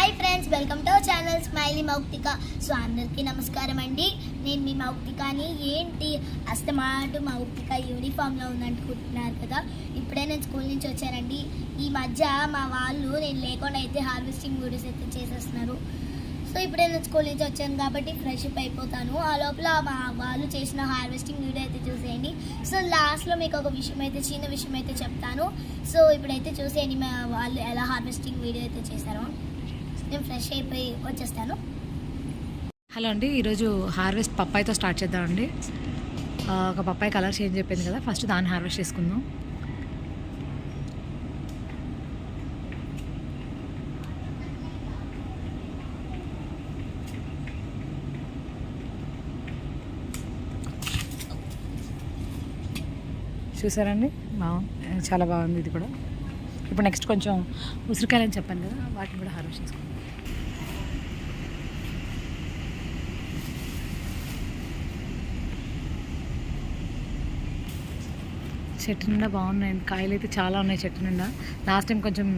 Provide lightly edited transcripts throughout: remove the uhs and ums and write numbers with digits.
Hi friends, welcome to our channel smiley Mouktika. So అందరికీ నమస్కారం అండి. నేను మీ మౌక్తికని. ఏంటి అస్తమాటు మౌక్తిక యూనిఫామ్లో ఉందనుకుంటున్నారు కదా. ఇప్పుడే నేను స్కూల్ నుంచి వచ్చానండి. ఈ మధ్య మా వాళ్ళు నేను లేకుండా అయితే హార్వెస్టింగ్ వీడియోస్ అయితే చేసేస్తున్నారు. సో ఇప్పుడే నేను స్కూల్ నుంచి వచ్చాను కాబట్టి ఫ్రెష్ అప్ అయిపోతాను. ఆ లోపల మా వాళ్ళు చేసిన హార్వెస్టింగ్ వీడియో అయితే చూసేయండి. సో లాస్ట్లో మీకు ఒక విషయం అయితే చిన్న విషయం అయితే చెప్తాను. సో ఇప్పుడైతే చూసేయండి మా వాళ్ళు ఎలా హార్వెస్టింగ్ వీడియో అయితే చేశారో. నేను ఫ్రెష్ అయిపోయి వచ్చేస్తాను. హలో అండి, ఈరోజు హార్వెస్ట్ పప్పాయితో స్టార్ట్ చేద్దామండి. ఒక పప్పాయి కలర్ చేంజ్ అయిపోయింది కదా, ఫస్ట్ దాన్ని హార్వెస్ట్ చేసుకుందాం. చూసారండి, చాలా బాగుంది ఇది కూడా. ఇప్పుడు నెక్స్ట్ కొంచెం ఉసిరికాయలు అని చెప్పాను కదా, వాటిని కూడా హార్వెస్ట్ చేసుకుందాం. చెట్టు నిండా బాగున్నాయండి, కాయలు అయితే చాలా ఉన్నాయి చెట్టు నిండా. లాస్ట్ టైం కొంచెం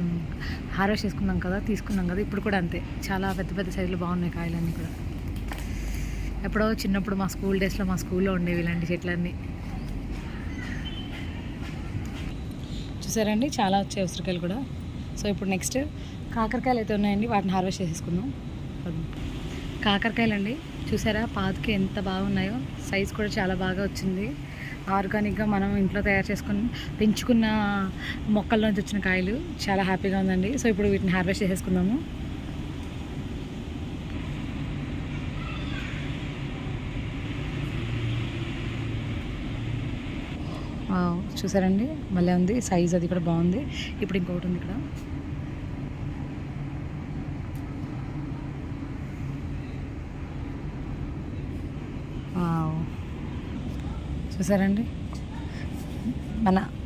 హార్వెస్ట్ తీసుకున్నాం కదా, ఇప్పుడు కూడా అంతే, చాలా పెద్ద పెద్ద సైజులో బాగున్నాయి కాయలన్నీ కూడా. ఎప్పుడో చిన్నప్పుడు మా స్కూల్ డేస్లో మా స్కూల్లో ఉండేవి ఇలాంటి చెట్లన్నీ. చూసారండి, చాలా వచ్చాయి ఉసిరికాయలు కూడా. సో ఇప్పుడు నెక్స్ట్ కాకరకాయలు అయితే ఉన్నాయండి, వాటిని హార్వెస్ట్ చేసేసుకుందాం. కాకరకాయలు అండి, చూసారా పాదుకి ఎంత బాగున్నాయో, సైజ్ కూడా చాలా బాగా వచ్చింది. ఆర్గానిక్గా మనం ఇంట్లో తయారు చేసుకుని పెంచుకున్న మొక్కల్లోంచి వచ్చిన కాయలు, చాలా హ్యాపీగా ఉందండి. సో ఇప్పుడు వీటిని హార్వెస్ట్ చేసేసుకుందాము. చూసారండి, మళ్ళీ ఉంది సైజ్, అది కూడా బాగుంది. ఇప్పుడు ఇంకొకటి ఉంది ఇక్కడ. చూసారండి,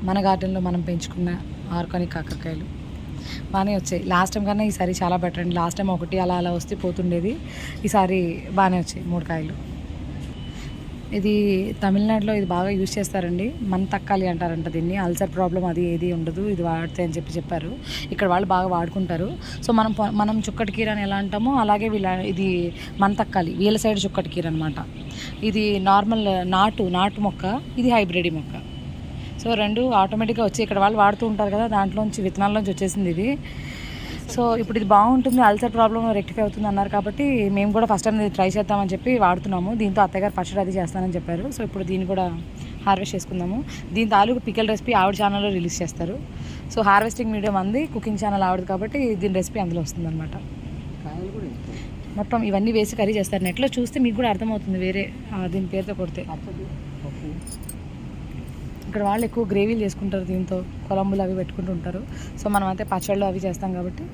మన గార్డెన్లో మనం పెంచుకున్న ఆర్గానిక్ కాకరకాయలు బాగానే వచ్చాయి. లాస్ట్ టైం కన్నా ఈసారి చాలా బెటర్ అండి. లాస్ట్ టైం ఒకటి అలా అలా వస్తే పోతుండేది, ఈసారి బాగానే వచ్చాయి 3 కాయలు. ఇది తమిళనాడులో ఇది బాగా యూజ్ చేస్తారండి, తక్కాలి అంటారంట దీన్ని. అల్సర్ ప్రాబ్లం అది ఏది ఉండదు ఇది వాడితే అని చెప్పారు. ఇక్కడ వాళ్ళు బాగా వాడుకుంటారు. సో మనం చుక్కటి కీర అని ఎలా అంటామో అలాగే ఇది తక్కాలి, వీళ్ళ సైడ్ చుక్కటి కీర అనమాట. ఇది నార్మల్ నాటు మొక్క, ఇది హైబ్రిడ్ మొక్క. సో 2 ఆటోమేటిక్గా వచ్చి ఇక్కడ వాళ్ళు వాడుతూ ఉంటారు కదా, దాంట్లోంచి విత్తనాల్లోంచి వచ్చేసింది ఇది. సో ఇప్పుడు ఇది బాగుంటుంది, అల్సర్ ప్రాబ్లం రెక్టిఫై అవుతుంది అన్నారు కాబట్టి మేము కూడా ఫస్ట్ టైం ఇది ట్రై చేద్దామని చెప్పి వాడుతున్నాము. దీంతో అత్తగారు పచ్చడి అది చేస్తానని చెప్పారు. సో ఇప్పుడు దీన్ని కూడా హార్వెస్ట్ చేసుకుందాము. దీని తాలూకు పికల్ రెసిపీ ఆవిడ ఛానల్లో రిలీజ్ చేస్తారు. సో హార్వెస్టింగ్ వీడియో మంది, కుకింగ్ ఛానల్ ఆవిడది కాబట్టి దీని రెసిపీ అందులో వస్తుందన్నమాట. మొత్తం ఇవన్నీ వేసి కర్రీ చేస్తారు. నెట్లో చూస్తే మీకు కూడా అర్థమవుతుంది, వేరే దీని పేరుతో కొడితే. ఇక్కడ వాళ్ళు ఎక్కువ గ్రేవీలు చేసుకుంటారు, దీంతో కొలంబులు అవి పెట్టుకుంటూ ఉంటారు. సో మనం అయితే పచ్చళ్ళు అవి చేస్తాం కాబట్టి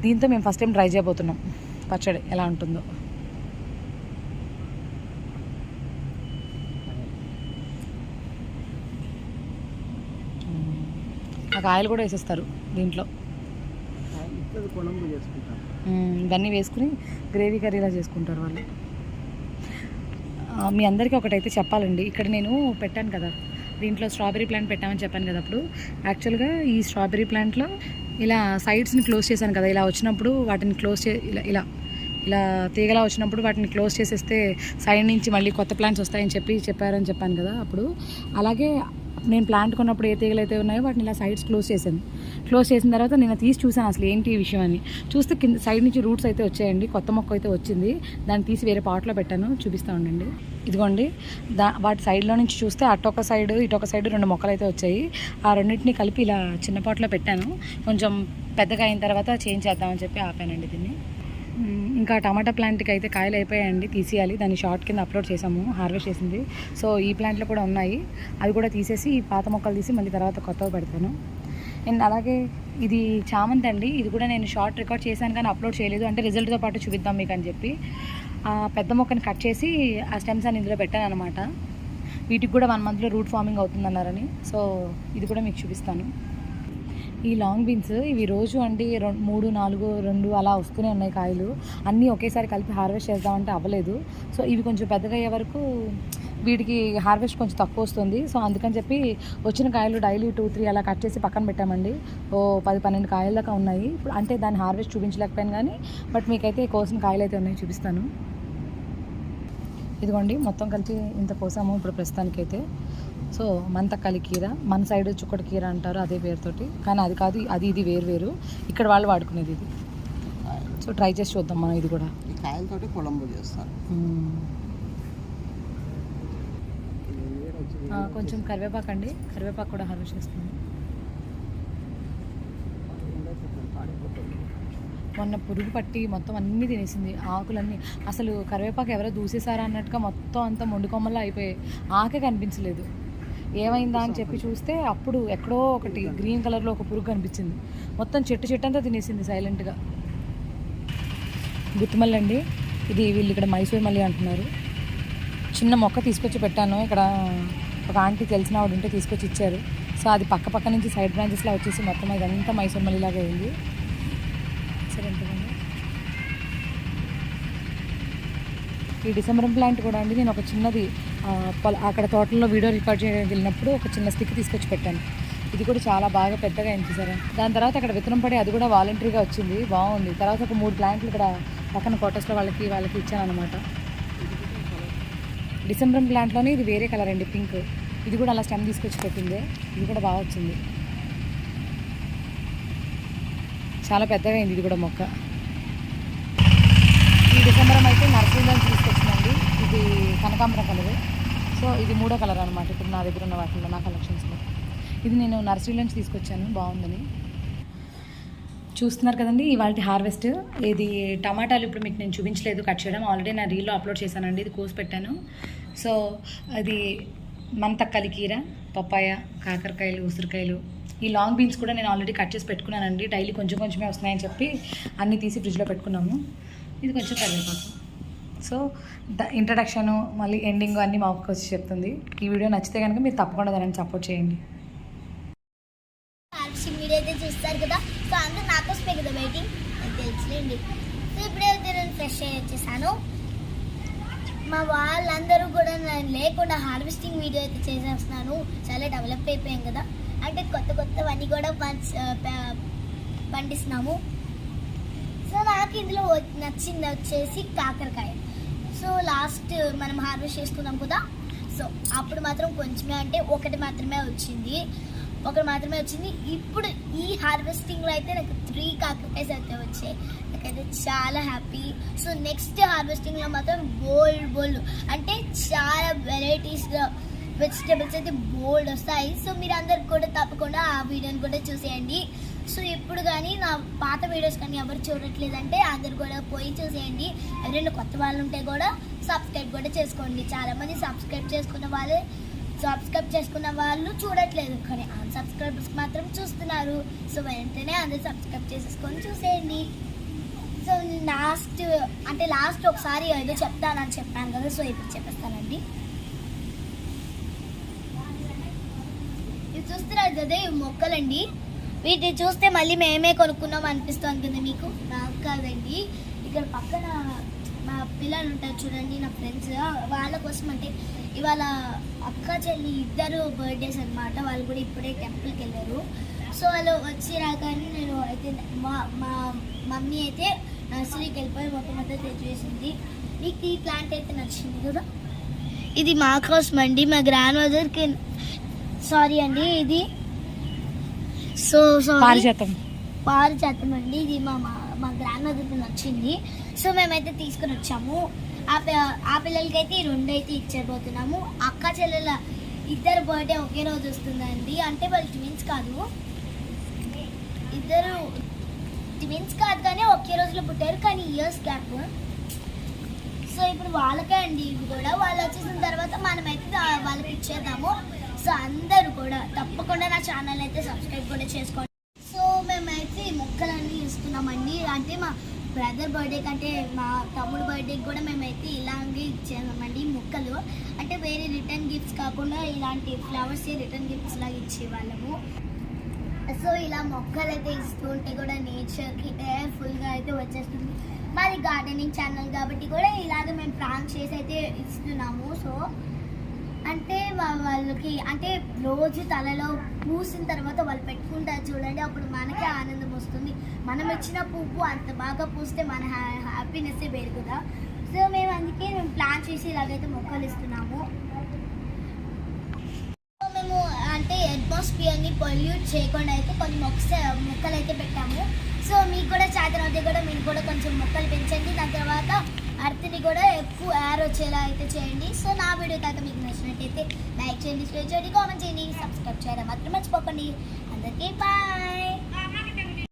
దీంతో మేము ఫస్ట్ టైం ట్రై చేయబోతున్నాం పచ్చడి ఎలా ఉంటుందో. ఆ కాయలు కూడా వేసేస్తారు దీంట్లో. ఇవన్నీ వేసుకుని గ్రేవీ కర్రీలా చేసుకుంటారు వాళ్ళు. మీ అందరికీ ఒకటైతే చెప్పాలండి, ఇక్కడ నేను పెట్టాను కదా, దీంట్లో స్ట్రాబెరీ ప్లాంట్ పెట్టామని చెప్పాను కదా. అప్పుడు యాక్చువల్గా ఈ స్ట్రాబెరీ ప్లాంట్లో ఇలా సైడ్స్ని క్లోజ్ చేశాను కదా, ఇలా వచ్చినప్పుడు వాటిని క్లోజ్ ఇలా తీగలా వచ్చినప్పుడు వాటిని క్లోజ్ చేసేస్తే సైడ్ నుంచి మళ్ళీ కొత్త ప్లాంట్స్ వస్తాయని చెప్పారని చెప్పాను కదా. అప్పుడు అలాగే నేను ప్లాంట్ కొన్నప్పుడు ఏ తీగలు అయితే ఉన్నాయో వాటిని ఇలా సైడ్స్ క్లోజ్ చేసిన తర్వాత నేను తీసి చూసాను అసలు ఏంటి ఈ విషయం అని. చూస్తే కింద సైడ్ నుంచి రూట్స్ అయితే వచ్చాయండి, కొత్త మొక్క అయితే వచ్చింది. దాన్ని తీసి వేరే పాట్లో పెట్టాను, చూపిస్తూ ఉండండి. ఇదిగోండి, వాటి సైడ్లో నుంచి చూస్తే అటొక సైడ్ ఇటొక సైడ్ 2 మొక్కలు అయితే వచ్చాయి. ఆ రెండింటిని కలిపి ఇలా చిన్న పాట్లో పెట్టాను. కొంచెం పెద్దగా అయిన తర్వాత చేంజ్ చేద్దామని చెప్పి ఆపానండి దీన్ని. ఇంకా టమాటా ప్లాంట్కి అయితే కాయలు అయిపోయాయండి, తీసేయాలి. దాన్ని షార్ట్ కింద అప్లోడ్ చేసాము, హార్వెస్ట్ చేసింది. సో ఈ ప్లాంట్లో కూడా ఉన్నాయి, అవి కూడా తీసేసి పాత మొక్కలు తీసి మళ్ళీ తర్వాత కొత్తవి పెడతాను. అండ్ అలాగే ఇది చామంతి అండి, ఇది కూడా నేను షార్ట్ రికార్డ్ చేశాను కానీ అప్లోడ్ చేయలేదు, అంటే రిజల్ట్తో పాటు చూపిద్దాం మీకు అని చెప్పి. ఆ పెద్ద మొక్కని కట్ చేసి ఆ స్టెమ్స్ అని ఇందులో పెట్టాను అనమాట. వీటికి కూడా 1 మంత్లో రూట్ ఫార్మింగ్ అవుతుందన్నారని. సో ఇది కూడా మీకు చూపిస్తాను. ఈ లాంగ్ బీన్స్ ఇవి రోజు అండి 3, 4, 2 అలా వస్తూనే ఉన్నాయి కాయలు. అన్నీ ఒకేసారి కలిపి హార్వెస్ట్ చేద్దామంటే అవ్వలేదు. సో ఇవి కొంచెం పెద్దగా అయ్యే వరకు వీటికి హార్వెస్ట్ కొంచెం తక్కువ వస్తుంది. సో అందుకని చెప్పి వచ్చిన కాయలు డైలీ 2-3 అలా కట్ చేసి పక్కన పెట్టామండి. 10-12 కాయల దాకా ఉన్నాయి ఇప్పుడు. అంటే దాన్ని హార్వెస్ట్ చూపించలేకపోయాను కానీ బట్ మీకైతే కోసిన కాయలు అయితే ఉన్నాయి, చూపిస్తాను. ఇదిగోండి మొత్తం కలిసి ఇంత కోసాము ఇప్పుడు ప్రస్తుతానికైతే. సో మంతక్కలి కీర, మన సైడ్ చుక్కటి కీర అంటారు అదే పేరుతోటి, కానీ అది కాదు, అది ఇది వేరు. ఇక్కడ వాళ్ళు వాడుకునేది ఇది. సో ట్రై చేసి చూద్దాం మనం ఇది కూడా. ఈ కాయలతోటి కొలంబు చేస్తారు. కొంచెం కరివేపాకు అండి, కరివేపాకు కూడా హార్వెస్ట్ చేస్తాను. మొన్న పురుగు పట్టి మొత్తం అన్నీ తినేసింది, ఆకులన్నీ. అసలు కరివేపాకు ఎవరో దూసేసారా అన్నట్టుగా మొత్తం అంతా మొండి కొమ్మల్లో అయిపోయాయి, ఆకే కనిపించలేదు. ఏమైందా అని చెప్పి చూస్తే అప్పుడు ఎక్కడో ఒకటి గ్రీన్ కలర్లో ఒక పురుగు కనిపించింది. మొత్తం చెట్టు అంతా తినేసింది సైలెంట్గా. గుత్తిమల్లి అండి ఇది, వీళ్ళు ఇక్కడ మైసూర్ మల్లి అంటున్నారు. చిన్న మొక్క తీసుకొచ్చి పెట్టాను, ఇక్కడ ఒక ఆంటీ తెలిసిన ఆవిడ ఉంటే తీసుకొచ్చి ఇచ్చారు. సో అది పక్క నుంచి సైడ్ బ్రాంచెస్లా వచ్చేసి మొత్తం ఇదంతా మైసూర్ మల్లిలాగా అయింది. సరే ఎంతమంది ఈ డిసెంబరం ప్లాంట్ కూడా అండి, నేను ఒక చిన్నది అక్కడ తోటల్లో వీడియో రికార్డ్ చేయడానికి వెళ్ళినప్పుడు ఒక చిన్న స్టిక్ తీసుకొచ్చి పెట్టాను. ఇది కూడా చాలా బాగా పెద్దగా అయింది చూసారా. దాని తర్వాత అక్కడ విత్తనం పడి అది కూడా వాలంటరీగా వచ్చింది, బాగుంది. తర్వాత ఒక 3 ప్లాంట్లు ఇక్కడ పక్కన క్వార్టర్స్లో వాళ్ళకి ఇచ్చాను అనమాట. డిసెంబరం ప్లాంట్లోనే ఇది వేరే కలర్ అండి, పింక్. ఇది కూడా అలా స్టెమ్ తీసుకొచ్చి పెట్టింది, ఇది కూడా బాగా వచ్చింది. చాలా పెద్దగా అయింది ఇది కూడా మొక్క. ఈ డిసెంబరం అయితే నర్సరీలో తీసుకొచ్చిందండి, ఇది కనకాంబరం కలర్. సో ఇది 3వ కలర్ అనమాట ఇప్పుడు నా దగ్గర ఉన్న వాటిల్లో, నా కలెక్షన్స్లో. ఇది నేను నర్సరీ నుంచి తీసుకొచ్చాను, బాగుందని. చూస్తున్నారు కదండి ఇవాళ హార్వెస్ట్. ఇది టమాటాలు ఇప్పుడు మీకు నేను చూపించలేదు కట్ చేయడం, ఆల్రెడీ నా రీల్లో అప్లోడ్ చేశానండి, ఇది కోసి పెట్టాను. సో అది మంతక్కలి కీర, పప్పాయ, కాకరకాయలు, ఉసిరికాయలు, ఈ లాంగ్ బీన్స్ కూడా నేను ఆల్రెడీ కట్ చేసి పెట్టుకున్నానండి. డైలీ కొంచెమే వస్తున్నాయని చెప్పి అన్నీ తీసి ఫ్రిడ్జ్లో పెట్టుకున్నాము. ఇది కొంచెం కరివేపాకు. సో ఇంట్రడక్షను మళ్ళీ ఎండింగ్ అన్నీ మా ఒక్క వచ్చి చెప్తుంది. ఈ వీడియో నచ్చితే కనుక మీరు తప్పకుండా దాన్ని సపోర్ట్ చేయండి. వీడియో అయితే చూస్తారు కదా, సో అందరూ నాకోసమే కదా వెయిటింగ్, అది తెలుసులేండి. సో ఇప్పుడైతే నేను ఫ్రెష్ అయ్యి వచ్చేసాను. మా వాళ్ళందరూ కూడా నేను లేకుండా హార్వెస్టింగ్ వీడియో అయితే చేసేస్తున్నాను. చాలా డెవలప్ అయిపోయాం కదా, అంటే కొత్తవన్నీ కూడా పండిస్తున్నాము. సో నాకు ఇందులో నచ్చింది వచ్చేసి కాకరకాయ. సో లాస్ట్ మనం హార్వెస్ట్ చేసుకున్నాం కదా, సో అప్పుడు మాత్రం కొంచెమే, అంటే ఒకటి మాత్రమే వచ్చింది. ఇప్పుడు ఈ హార్వెస్టింగ్లో అయితే నాకు 3 కాకరకాయస్ అయితే వచ్చాయి. నాకైతే చాలా హ్యాపీ. సో నెక్స్ట్ హార్వెస్టింగ్లో మాత్రం బోల్డ్ అంటే చాలా వెరైటీస్గా వెజిటేబుల్స్ అయితే బోల్డ్ వస్తాయి. సో మీరు అందరికి కూడా తప్పకుండా ఆ వీడియోని కూడా చూసేయండి. సో ఇప్పుడు కానీ నా పాత వీడియోస్ కానీ ఎవరు చూడట్లేదంటే అందరు కూడా పోయి చూసేయండి. ఎవరైనా కొత్త వాళ్ళు ఉంటే కూడా సబ్స్క్రైబ్ కూడా చేసుకోండి. చాలామంది సబ్స్క్రైబ్ చేసుకున్న వాళ్ళు చూడట్లేదు, కానీ అన్సబ్స్క్రైబర్స్ మాత్రం చూస్తున్నారు. సో వెంటనే అందరు సబ్స్క్రైబ్ చేసేసుకొని చూసేయండి. సో లాస్ట్ ఒకసారి ఏదో చెప్తానని చెప్పాను కదా, సో ఇప్పుడు చెప్పేస్తానండి. ఇది చూస్తున్నారు కదా, ఇవి మొక్కలండి. వీటిని చూస్తే మళ్ళీ మేమే కొనుక్కున్నాం అనిపిస్తుంది కదా మీకు, నాకు కాదండి. ఇక్కడ పక్కన మా పిల్లలు ఉంటారు చూడండి, నా ఫ్రెండ్స్, వాళ్ళ కోసం అంటే ఇవాళ అక్క చెల్లి ఇద్దరు బర్త్డేస్ అనమాట. వాళ్ళు కూడా ఇప్పుడే టెంపుల్కి వెళ్ళారు. సో వాళ్ళు వచ్చి రాగానే నేను అయితే మా మమ్మీ అయితే నర్సరీకి వెళ్ళిపోయి మొత్తం తెచ్చివేసింది. మీకు ఈ ప్లాంట్ అయితే నచ్చింది కదా, ఇది మా కోసం అండి, మా గ్రాండ్ మదర్కి. సారీ అండి, ఇది పారిజాతం అండి. ఇది మా గ్రాండ్ మదర్కి నచ్చింది. సో మేమైతే తీసుకుని వచ్చాము. ఆ పిల్లలకి అయితే ఈ 2 అయితే ఇచ్చేపోతున్నాము. అక్క చెల్లెల ఇద్దరు బర్త్డే ఒకే రోజు వస్తుందండి. అంటే వాళ్ళు ట్విన్స్ కాదు, ఇద్దరు ట్విన్స్ కాదు కానీ ఒకే రోజులో పుట్టారు, కానీ ఇయర్స్ గ్యాప్. సో ఇప్పుడు వాళ్ళకే అండి ఇవి కూడా. వాళ్ళు వచ్చేసిన తర్వాత మనమైతే వాళ్ళకి ఇచ్చేద్దాము. సో అందరూ కూడా తప్పకుండా నా ఛానల్ అయితే సబ్స్క్రైబ్ కూడా చేసుకోండి. సో మేమైతే ఈ మొక్కలన్నీ ఇస్తున్నామండి. అంటే మా బ్రదర్ బర్త్డే కంటే మా తమ్ముడు బర్త్డేకి కూడా మేమైతే ఇలాగే ఇచ్చేసామండి మొక్కలు. అంటే వేరే రిటర్న్ గిఫ్ట్స్ కాకుండా ఇలాంటి ఫ్లవర్స్ రిటర్న్ గిఫ్ట్స్ లాగా ఇచ్చేవాళ్ళము. సో ఇలా మొక్కలు అయితే ఇస్తూ ఉంటే కూడా నేచర్కి ఫుల్గా అయితే వచ్చేస్తుంది. మాది గార్డెనింగ్ ఛానల్ కాబట్టి కూడా ఇలాగ మేము ప్లాన్ చేసి అయితే ఇస్తున్నాము. సో అంటే వాళ్ళకి అంటే రోజు తలలో పూసిన తర్వాత వాళ్ళు పెట్టుకుంటారు చూడండి, అప్పుడు మనకే ఆనందం వస్తుంది. మనం ఇచ్చిన పువ్వు అంత బాగా పూస్తే మన హ్యాపీనెస్సే వేరు కదా. సో అందుకే మేము ప్లాన్ చేసి ఇలాగైతే మొక్కలు ఇస్తున్నాము. సో మేము అంటే అట్మాస్ఫియర్ని పొల్యూట్ చేయకుండా అయితే కొన్ని మొక్కలు అయితే పెట్టాము. సో మీకు కూడా చేతనైతే కూడా మీరు కూడా కొంచెం మొక్కలు పెంచండి. దాని తర్వాత అర్త్ని కూడా ఎక్కువ ఎయిర్ వచ్చేలా అయితే చేయండి. సో నా వీడియో కనుక మీకు నచ్చినట్టయితే లైక్ చేయండి, షేర్ చేయండి, కామెంట్ చేయండి, సబ్స్క్రైబ్ చేయడం మాత్రం మర్చిపోకండి. అందరికీ బాయ్.